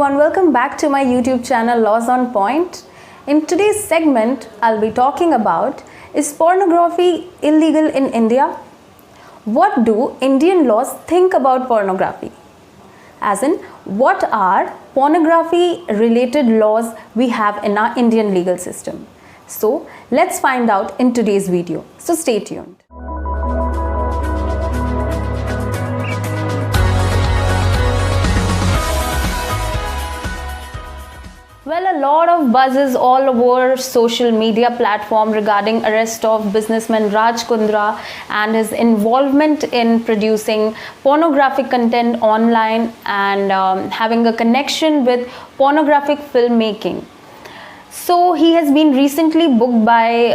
everyone, welcome back to my YouTube channel Laws on Point. In today's segment, I'll be talking about, is pornography illegal in India? What do Indian laws think about pornography? As in, what are pornography related laws we have in our Indian legal system? So let's find out in today's video. So stay tuned. Well, a lot of buzz is all over social media platform regarding arrest of businessman Raj Kundra and his involvement in producing pornographic content online and having a connection with pornographic filmmaking. So he has been recently booked by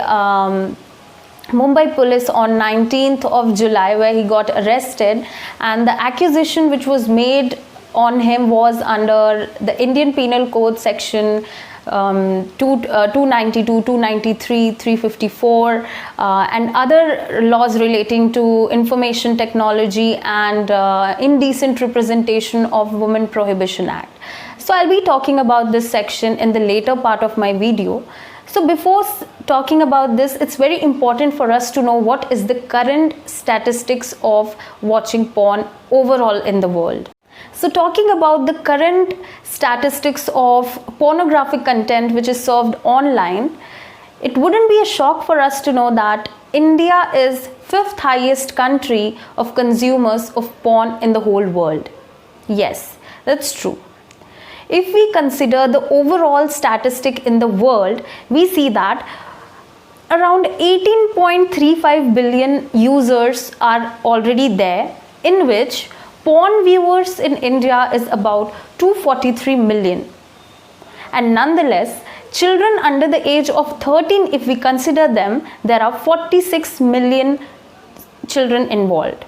Mumbai police on 19th of July, where he got arrested, and the accusation which was made on him was under the Indian Penal Code section 292, 293, 354 and other laws relating to information technology and indecent representation of Women Prohibition Act. So I'll be talking about this section in the later part of my video. So before talking about this, it's very important for us to know what is the current statistics of watching porn overall in the world. So talking about the current statistics of pornographic content which is served online, it wouldn't be a shock for us to know that India is 5th highest country of consumers of porn in the whole world. Yes, that's true. If we consider the overall statistic in the world, we see that around 18.35 billion users are already there, in which porn viewers in India is about 243 million. And nonetheless, children under the age of 13, if we consider them, there are 46 million children involved.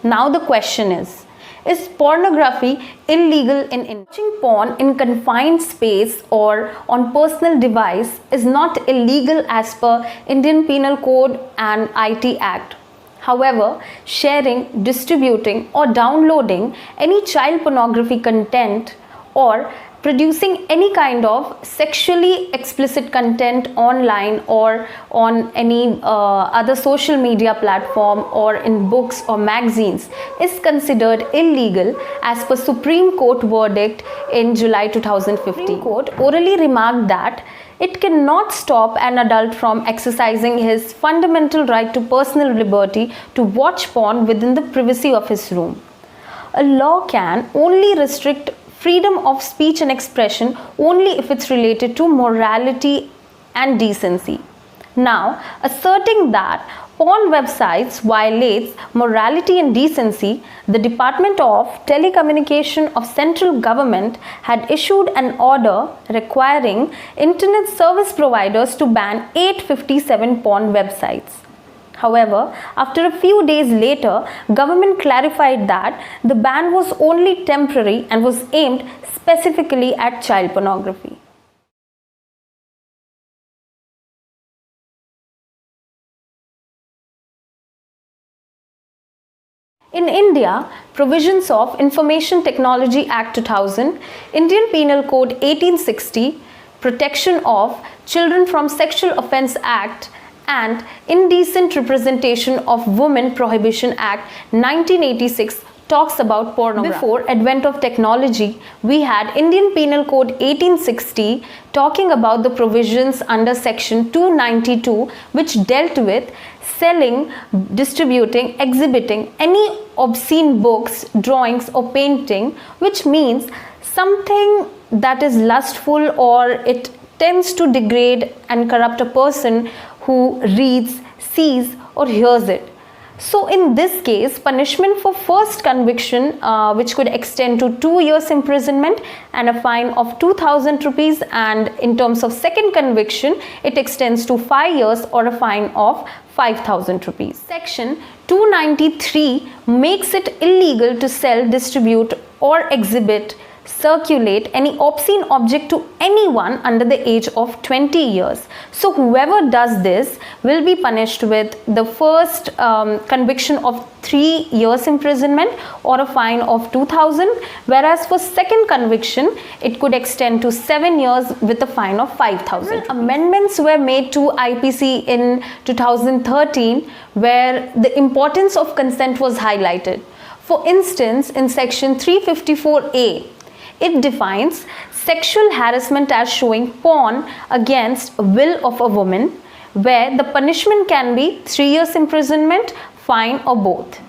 Now the question is pornography illegal in India? Watching porn in confined space or on personal device is not illegal as per Indian Penal Code and IT Act. However, sharing, distributing or downloading any child pornography content or producing any kind of sexually explicit content online or on any other social media platform or in books or magazines is considered illegal as per Supreme Court verdict in July 2015. Supreme Court orally remarked that it cannot stop an adult from exercising his fundamental right to personal liberty to watch porn within the privacy of his room. A law can only restrict freedom of speech and expression only if it's related to morality and decency. Now, asserting that porn websites violates morality and decency, the Department of Telecommunication of Central Government had issued an order requiring internet service providers to ban 857 porn websites. However, after a few days later, government clarified that the ban was only temporary and was aimed specifically at child pornography. In India, provisions of Information Technology Act 2000, Indian Penal Code 1860, Protection of Children from Sexual Offence Act, and Indecent Representation of Women Prohibition Act 1986 talks about pornography. Before advent of technology, we had Indian Penal Code 1860 talking about the provisions under section 292 which dealt with selling, distributing, exhibiting any obscene books, drawings or painting, which means something that is lustful or it tends to degrade and corrupt a person who reads, sees or hears it. So in this case, punishment for first conviction which could extend to 2 years imprisonment and a fine of 2,000 rupees, and in terms of second conviction it extends to 5 years or a fine of 5,000 rupees. Section 293 makes it illegal to sell, distribute or exhibit circulate any obscene object to anyone under the age of 20 years. So whoever does this will be punished with the first conviction of 3 years imprisonment or a fine of 2,000, whereas for second conviction it could extend to 7 years with a fine of 5,000. Amendments were made to IPC in 2013 where the importance of consent was highlighted. For instance, in section 354A, it defines sexual harassment as showing porn against will of a woman, where the punishment can be 3 years imprisonment, fine, or both.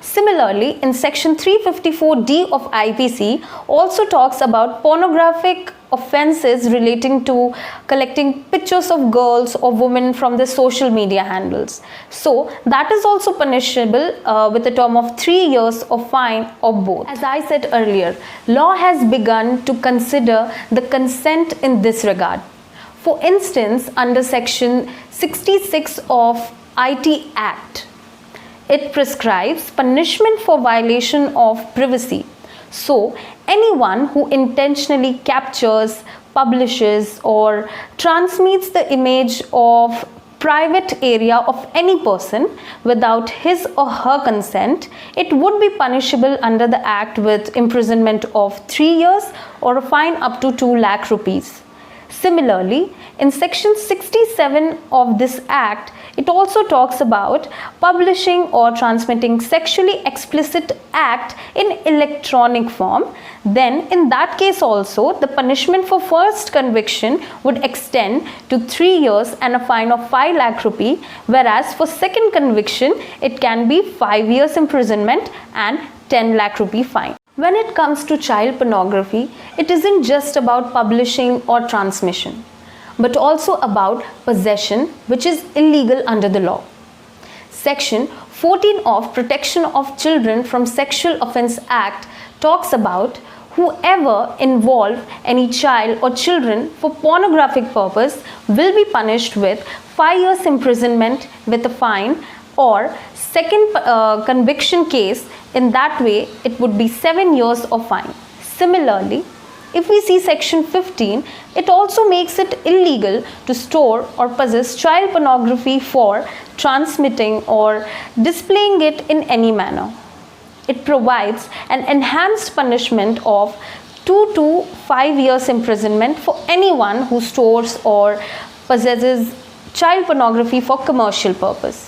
Similarly, in section 354D of IPC also talks about pornographic offences relating to collecting pictures of girls or women from the social media handles. So that is also punishable with a term of 3 years or fine or both. As I said earlier, law has begun to consider the consent in this regard. For instance, under section 66 of IT Act, it prescribes punishment for violation of privacy. So, anyone who intentionally captures, publishes, or transmits the image of private area of any person without his or her consent, it would be punishable under the Act with imprisonment of 3 years or a fine up to 2 lakh rupees. Similarly, in section 67 of this Act, it also talks about publishing or transmitting sexually explicit act in electronic form. Then in that case also, the punishment for first conviction would extend to 3 years and a fine of 5 lakh rupee, whereas for second conviction, it can be 5 years imprisonment and 10 lakh rupee fine. When it comes to child pornography, it isn't just about publishing or transmission, but also about possession, which is illegal under the law. Section 14 of Protection of Children from Sexual Offence Act talks about whoever involve any child or children for pornographic purpose will be punished with 5 years imprisonment with a fine, or second conviction case, in that way it would be 7 years or fine. Similarly, if we see section 15, it also makes it illegal to store or possess child pornography for transmitting or displaying it in any manner. It provides an enhanced punishment of 2 to 5 years imprisonment for anyone who stores or possesses child pornography for commercial purpose.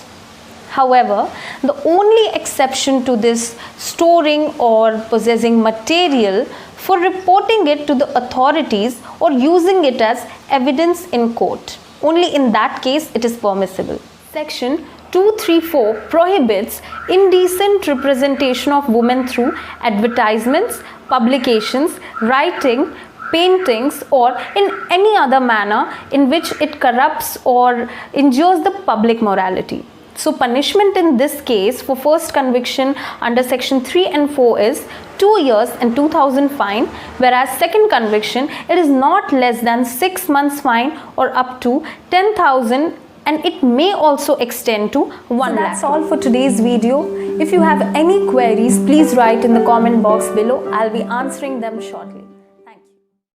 However, the only exception to this storing or possessing material for reporting it to the authorities or using it as evidence in court. Only in that case it is permissible. Section 234 prohibits indecent representation of women through advertisements, publications, writing, paintings, or in any other manner in which it corrupts or injures the public morality. So punishment in this case for first conviction under section 3 and 4 is 2 years and 2,000 fine, whereas second conviction it is not less than 6 months fine or up to 10,000, and it may also extend to 1 lakh. So that's all for today's video. If you have any queries, please write in the comment box below. I'll be answering them shortly.